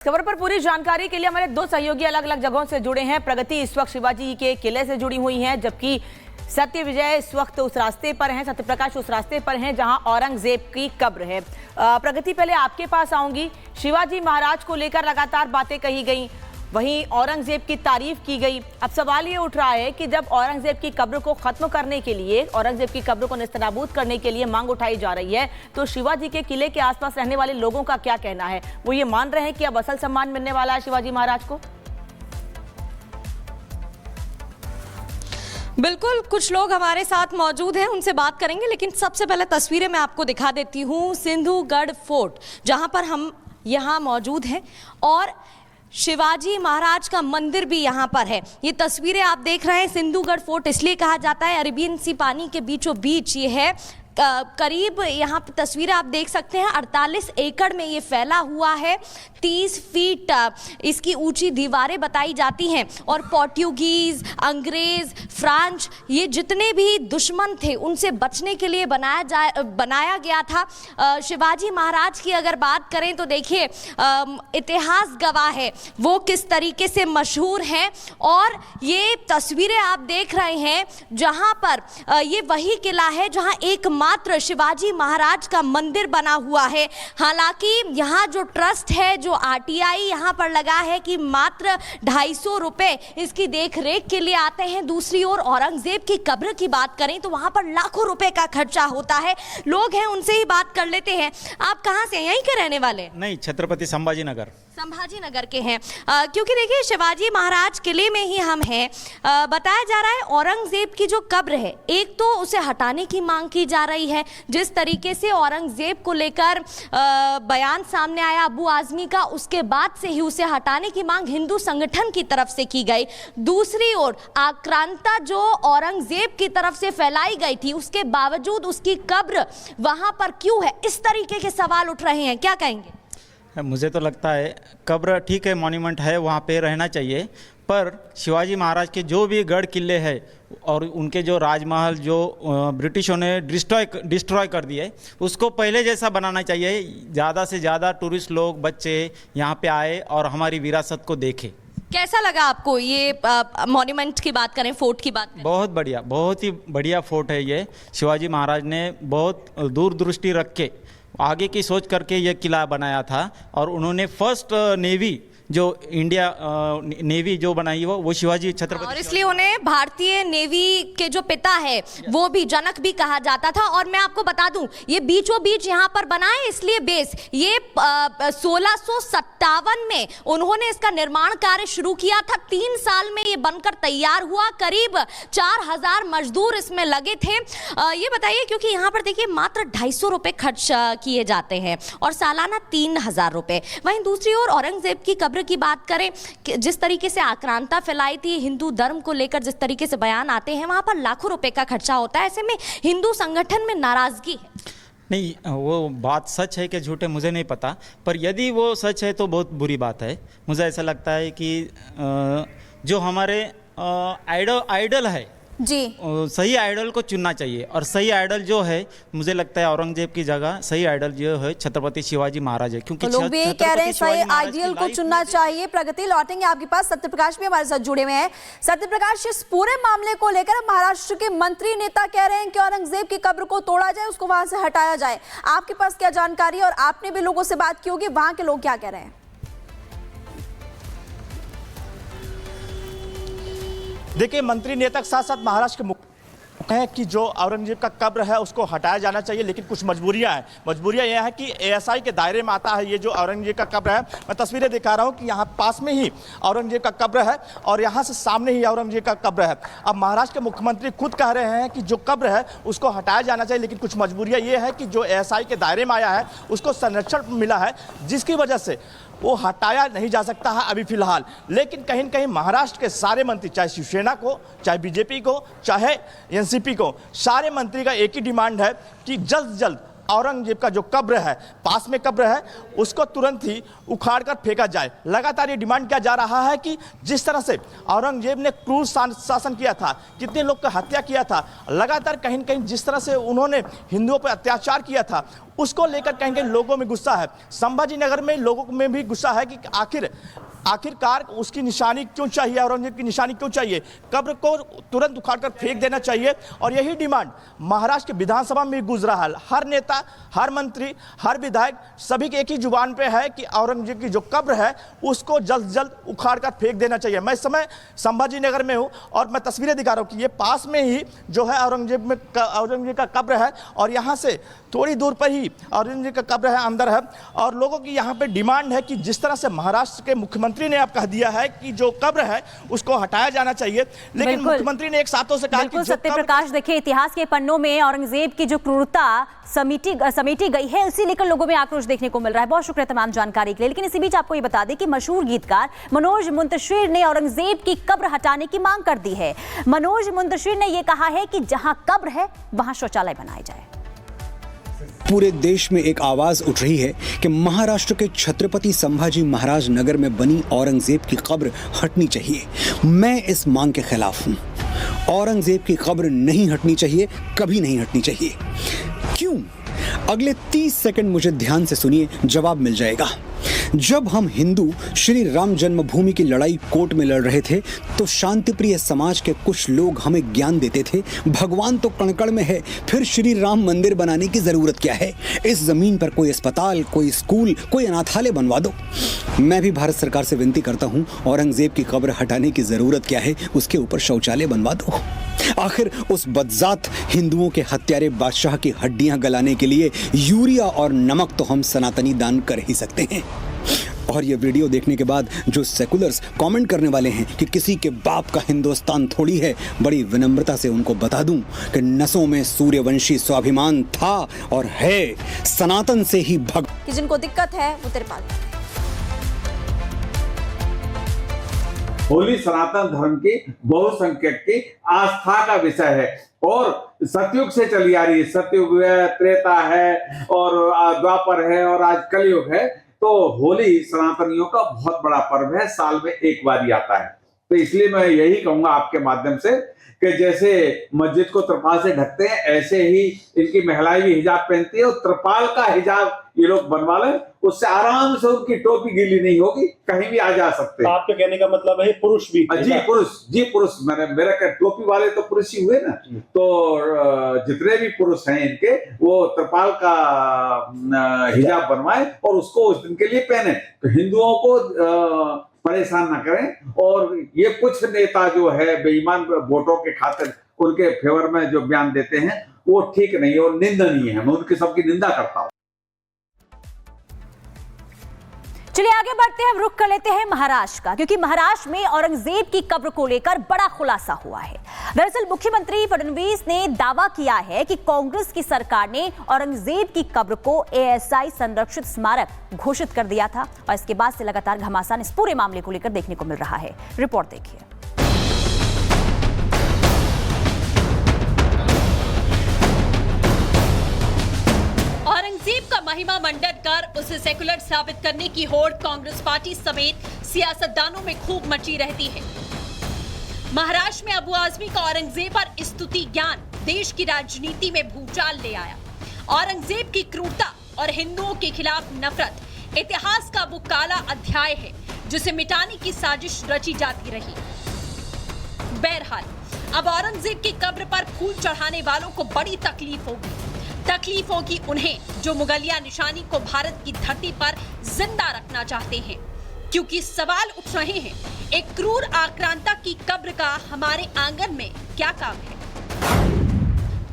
खबर पर पूरी जानकारी के लिए हमारे दो सहयोगी अलग अलग जगहों से जुड़े हैं। प्रगति इस वक्त शिवाजी के किले से जुड़ी हुई हैं, जबकि सत्य विजय इस वक्त उस रास्ते पर हैं, सत्य प्रकाश उस रास्ते पर हैं जहां औरंगजेब की कब्र है। प्रगति, पहले आपके पास आऊंगी। शिवाजी महाराज को लेकर लगातार बातें कही गई, वहीं औरंगजेब की तारीफ की गई। अब सवाल ये उठ रहा है कि जब औरंगजेब की कब्र को खत्म करने के लिए, औरंगजेब की कब्र को नेस्तनाबूद करने के लिए मांग उठाई जा रही है, तो शिवाजी के किले के आसपास रहने वाले लोगों का क्या कहना है? वो ये मान रहे हैं कि अब असल सम्मान मिलने वाला है शिवाजी महाराज को? बिल्कुल, कुछ लोग हमारे साथ मौजूद हैं, उनसे बात करेंगे, लेकिन सबसे पहले तस्वीरें मैं आपको दिखा देती हूँ। सिंधुगढ़ फोर्ट जहां पर हम यहाँ मौजूद हैं और शिवाजी महाराज का मंदिर भी यहाँ पर है। ये तस्वीरें आप देख रहे हैं। सिंधुगढ़ फोर्ट इसलिए कहा जाता है, अरेबियन सी पानी के बीचों बीच ये है। करीब यहाँ पर तस्वीरें आप देख सकते हैं, 48 एकड़ में ये फैला हुआ है। 30 फीट इसकी ऊंची दीवारें बताई जाती हैं और पोर्टुगीज, अंग्रेज, फ्रांच, ये जितने भी दुश्मन थे उनसे बचने के लिए बनाया गया था। शिवाजी महाराज की अगर बात करें तो देखिए, इतिहास गवाह है वो किस तरीके से मशहूर हैं। और ये तस्वीरें आप देख रहे हैं जहाँ पर ये वही किला है जहाँ एकमात्र शिवाजी महाराज का मंदिर बना हुआ है। हालांकि यहाँ जो ट्रस्ट है, जो आरटीआई यहाँ पर लगा है कि मात्र 250 रुपए इसकी देखरेख के लिए आते हैं। दूसरी ओर औरंगजेब की कब्र की बात करें तो वहां पर लाखों रुपए का खर्चा होता है। लोग हैं, उनसे ही बात कर लेते हैं। आप कहां से, यहीं के रहने वाले? नहीं, छत्रपति संभाजी नगर के हैं। क्योंकि देखिए, शिवाजी महाराज किले में ही हम हैं। बताया जा रहा है औरंगजेब की जो कब्र है, एक तो उसे हटाने की मांग की जा रही है। जिस तरीके से औरंगजेब को लेकर बयान सामने आया अबू आजमी का, उसके बाद से ही उसे हटाने की मांग हिंदू संगठन की तरफ से की गई। दूसरी ओर आक्रांता जो औरंगजेब की तरफ से फैलाई गई थी, उसके बावजूद उसकी कब्र वहां पर क्यों है, इस तरीके के सवाल उठ रहे हैं। क्या कहेंगे? मुझे तो लगता है कब्र ठीक है, मॉन्यूमेंट है, वहाँ पे रहना चाहिए, पर शिवाजी महाराज के जो भी गढ़ किले हैं और उनके जो राजमहल जो ब्रिटिशों ने डिस्ट्रॉय कर दिए, उसको पहले जैसा बनाना चाहिए। ज़्यादा से ज़्यादा टूरिस्ट लोग, बच्चे यहाँ पे आए और हमारी विरासत को देखें। कैसा लगा आपको ये मॉन्यूमेंट की बात करें, फोर्ट की बात करें? बहुत बढ़िया, बहुत ही बढ़िया फोर्ट है ये। शिवाजी महाराज ने बहुत दूरदृष्टि रख के, आगे की सोच करके ये किला बनाया था। और उन्होंने फर्स्ट नेवी जो इंडिया नेवी जो बनाई वो शिवाजी छत्रपति, और इसलिए उन्हें भारतीय नेवी के जो पिता है वो भी जनक भी कहा जाता था। और मैं आपको बता दूं, ये बीचों बीच यहाँ पर बना है, इसलिए बेस ये 1657 में उन्होंने इसका निर्माण कार्य शुरू किया था। 3 साल में ये बनकर तैयार हुआ। करीब 4000 मजदूर इसमें लगे थे। ये बताइए, क्योंकि यहाँ पर देखिए मात्र 250 रुपए खर्च किए जाते हैं और सालाना 3000 रुपए। वहीं दूसरी ओर औरंगजेब की कब्र की बात करें, जिस तरीके से आक्रांता फैलाई थी हिंदू धर्म को लेकर, जिस तरीके से बयान आते हैं, वहां पर लाखों रुपए का खर्चा होता है। ऐसे में हिंदू संगठन में नाराजगी है। नहीं, वो बात सच है कि झूठ है मुझे नहीं पता, पर यदि वो सच है तो बहुत बुरी बात है। मुझे ऐसा लगता है कि जो हमारे आइडल है जी, सही आइडल को चुनना चाहिए। और सही आइडल जो है, मुझे लगता है औरंगजेब की जगह सही आइडल जो है छत्रपति शिवाजी महाराज है। क्योंकि तो लोग भी कह रहे हैं सही आइडियल को चुनना चाहिए। प्रगति, लौटेंगे आपके पास। सत्यप्रकाश भी हमारे साथ जुड़े हुए हैं। सत्यप्रकाश, इस पूरे मामले को लेकर महाराष्ट्र के मंत्री नेता कह रहे हैं कि औरंगजेब की कब्र को तोड़ा जाए, उसको वहां से हटाया जाए। आपके पास क्या जानकारी, और आपने भी लोगों से बात की होगी, वहां के लोग क्या कह रहे हैं? देखिए, मंत्री नेता के साथ साथ महाराष्ट्र के मुख्य है कि जो औरंगजेब का कब्र है उसको हटाया जाना चाहिए, लेकिन कुछ मजबूरियां हैं। मजबूरियां यह है कि एएसआई के दायरे में आता है ये जो औरंगजेब का कब्र है। मैं तस्वीरें दिखा रहा हूं कि यहाँ पास में ही औरंगजेब का कब्र है और यहाँ से सामने ही औरंगजेब का कब्र है। अब महाराष्ट्र के मुख्यमंत्री खुद कह रहे हैं कि जो कब्र है उसको हटाया जाना चाहिए, लेकिन कुछ मजबूरियां ये है कि जो एएसआई के दायरे में आया है उसको संरक्षण मिला है, जिसकी वजह से वो हटाया नहीं जा सकता है अभी फिलहाल। लेकिन कहीं न कहीं महाराष्ट्र के सारे मंत्री, चाहे शिवसेना को, चाहे बीजेपी को, चाहे एनसीपी को, सारे मंत्री का एक ही डिमांड है कि जल्द से जल्द औरंगजेब का जो कब्र है, पास में कब्र है, उसको तुरंत ही उखाड़ कर फेंका जाए। लगातार ये डिमांड किया जा रहा है कि जिस तरह से औरंगजेब ने क्रूर शासन किया था, कितने लोग का हत्या किया था, लगातार कहीं न कहीं जिस तरह से उन्होंने हिंदुओं पर अत्याचार किया था, उसको लेकर कहीं कहीं लोगों में गुस्सा है। संभाजी नगर में लोगों में भी गुस्सा है कि आखिरकार उसकी निशानी क्यों चाहिए, औरंगजेब की निशानी क्यों चाहिए, कब्र को तुरंत उखाड़कर फेंक देना चाहिए। और यही डिमांड महाराष्ट्र के विधानसभा में भी गूंज रहा है। हर नेता, हर मंत्री, हर विधायक, सभी के एक ही जुबान पे है कि औरंगजेब की जो कब्र है उसको जल्द से जल्द उखाड़कर फेंक देना चाहिए। मैं इस समय संभाजी नगर में हूँ और मैं तस्वीरें दिखा रहा हूँ कि ये पास में ही जो है औरंगजेब का कब्र है और यहाँ से थोड़ी दूर पर ही औरंगजेब का कब्र है, अंदर है। और लोगों की यहाँ पे डिमांड है कि जिस तरह से महाराष्ट्र के मुख्यमंत्री ने आप कह दिया है कि जो कब्र है उसको हटाया जाना चाहिए, लेकिन मुख्यमंत्री ने एक साथों से कहा कि सत्य प्रकाश, देखिए इतिहास के पन्नों में औरंगजेब की जो क्रूरता समेटी गई है, उसी लेकर लोगों में आक्रोश देखने को मिल रहा है। बहुत शुक्रिया तमाम जानकारी के लिए। लेकिन इसी बीच आपको ये बता दें कि मशहूर गीतकार मनोज मुंतशिर ने औरंगजेब की कब्र हटाने की मांग कर दी है। मनोज मुंतशिर ने यह कहा है कि जहां कब्र है वहां शौचालय बनाए जाए। पूरे देश में एक आवाज उठ रही है कि महाराष्ट्र के छत्रपति संभाजी महाराज नगर में बनी औरंगजेब की कब्र हटनी चाहिए। मैं इस मांग के खिलाफ हूं। औरंगजेब की कब्र नहीं हटनी चाहिए, कभी नहीं हटनी चाहिए। क्यों? अगले 30 सेकंड मुझे ध्यान से सुनिए, जवाब मिल जाएगा। जब हम हिंदू श्री राम जन्मभूमि की लड़ाई कोर्ट में लड़ रहे थे तो शांतिप्रिय समाज के कुछ लोग हमें ज्ञान देते थे, भगवान तो कण-कण में है, फिर श्री राम मंदिर बनाने की जरूरत क्या है, इस जमीन पर कोई अस्पताल, कोई स्कूल, कोई अनाथालय बनवा दो। मैं भी भारत सरकार से विनती करता हूं, औरंगजेब की कब्र हटाने की जरूरत क्या है, उसके ऊपर शौचालय बनवा दो। आखिर उस बदजात हिंदुओं के हत्यारे बादशाह की हड्डियां गलाने के लिए यूरिया और नमक तो हम सनातनी दान कर ही सकते हैं। और ये वीडियो देखने के बाद जो सेकुलर्स कमेंट करने वाले हैं कि किसी के बाप का हिंदुस्तान थोड़ी है, बड़ी विनम्रता से उनको बता दूं कि नसों में सूर्यवंशी स्वाभिमान था और है, सनातन से ही कि जिनको दिक्कत है वो तिरपाल। होली सनातन धर्म की बहुसंख्यक की आस्था का विषय है और सतयुग से चली आ रही है। सतयुग है, त्रेता है और द्वापर है और आज कलयुग है। तो होली सनातनियों का बहुत बड़ा पर्व है, साल में एक बार ही आता है। तो इसलिए मैं यही कहूंगा आपके माध्यम से कि जैसे मस्जिद को त्रिपाल से ढकते हैं, ऐसे ही इनकी महिलाएं भी हिजाब पहनती है और त्रिपाल का हिजाब ये लोग बनवा लें, उससे आराम से उनकी टोपी गीली नहीं होगी, कहीं भी आ जा सकते हैं। आपके कहने का मतलब है पुरुष भी? जी पुरुष, मेरा टोपी वाले तो पुरुष ही हुए ना। तो जितने भी पुरुष हैं इनके, वो त्रिपाल का हिजाब बनवाए और उसको उस दिन के लिए पहने, तो हिंदुओं को परेशान ना करें। और ये कुछ नेता जो है बेईमान वोटों के खातिर उनके फेवर में जो बयान देते हैं वो ठीक नहीं है और निंदनीय है। मैं उनकी सबकी निंदा करता हूं। चलिए आगे बढ़ते हैं, हम रुख कर लेते हैं महाराष्ट्र का, क्योंकि महाराष्ट्र में औरंगजेब की कब्र को लेकर बड़ा खुलासा हुआ है। दरअसल मुख्यमंत्री फडणवीस ने दावा किया है कि कांग्रेस की सरकार ने औरंगजेब की कब्र को एएसआई संरक्षित स्मारक घोषित कर दिया था और इसके बाद से लगातार घमासान इस पूरे मामले को लेकर देखने को मिल रहा है। रिपोर्ट देखिए। औरंगजेब का महिमा मंडन कर उसे सेकुलर साबित करने की होड़ कांग्रेस पार्टी समेत सियासतदानों में खूब मची रहती है। महाराष्ट्र में अबू आजमी का औरंगजेब पर स्तुति ज्ञान देश की राजनीति में भूचाल ले आया। औरंगजेब की क्रूरता और हिंदुओं के खिलाफ नफरत इतिहास का वो काला अध्याय है जिसे मिटाने की साजिश रची जाती रही। बहरहाल अब औरंगजेब की कब्र पर फूल चढ़ाने वालों को बड़ी तकलीफ होगी। तकलीफ होगी उन्हें जो मुगलिया निशानी को भारत की धरती पर जिंदा रखना चाहते हैं, क्योंकि सवाल उठ रहे हैं, एक क्रूर आक्रांता की कब्र का हमारे आंगन में क्या काम है।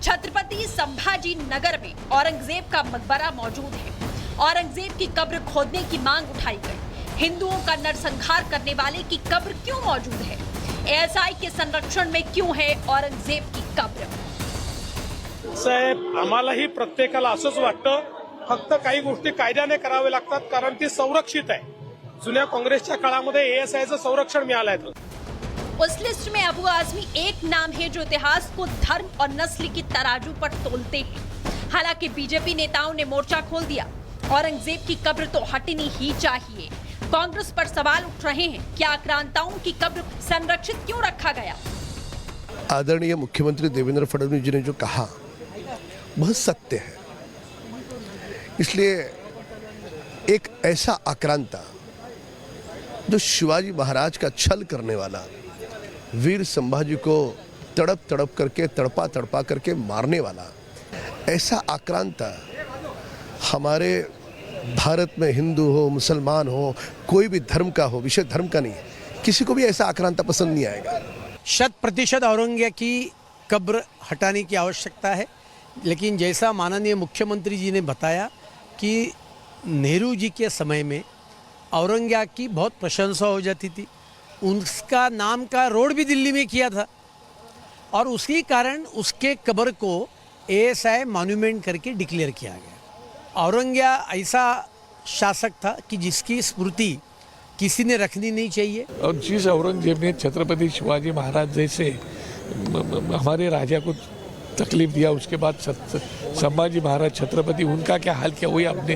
छत्रपति संभाजी नगर में औरंगजेब का मकबरा मौजूद है। औरंगजेब की कब्र खोदने की मांग उठाई गई। हिंदुओं का नरसंहार करने वाले की कब्र क्यों मौजूद है? एएसआई के संरक्षण में क्यों है औरंगजेब की कब्र? साहेब, आम्हालाही प्रत्येकाला असंच वाटतं, फक्त काही गोष्टी कायद्याने करावे लागतात कारण ती संरक्षित आहे। जुन्या काँग्रेसच्या काळामध्ये एएसआयचं संरक्षण मिळालंय। उस लिस्ट में अबू आजमी एक नाम है जो इतिहास को धर्म और नस्ल की तराजू पर तोलते हैं। हालांकि बीजेपी नेताओं ने मोर्चा खोल दिया। औरंगजेब की कब्र तो हटनी ही चाहिए। कांग्रेस पर सवाल उठ रहे हैं, क्या आक्रांताओं की कब्र संरक्षित क्यों रखा गया? आदरणीय मुख्यमंत्री देवेंद्र फडणवीस जी ने जो कहा वह सत्य है। इसलिए एक ऐसा आक्रांता जो शिवाजी महाराज का छल करने वाला, वीर संभाजी को तड़प तड़प करके, तड़पा तड़पा करके मारने वाला, ऐसा आक्रांता हमारे भारत में हिंदू हो, मुसलमान हो, कोई भी धर्म का हो, विषय धर्म का नहीं, किसी को भी ऐसा आक्रांता पसंद नहीं आएगा। 100% औरंगजेब की कब्र हटाने की आवश्यकता है, लेकिन जैसा माननीय मुख्यमंत्री जी ने बताया कि नेहरू जी के समय में औरंगजेब की बहुत प्रशंसा हो जाती थी, उसका नाम का रोड भी दिल्ली में किया था और उसी कारण उसके कब्र को ASI मॉन्यूमेंट करके डिक्लेयर किया गया। औरंगजेब ऐसा शासक था कि जिसकी स्मृति किसी ने रखनी नहीं चाहिए। और जिस औरंगजेब ने छत्रपति शिवाजी महाराज जैसे हमारे राजा को तकलीफ दिया, उसके बाद संभाजी महाराज छत्रपति, उनका क्या हाल किया वही आपने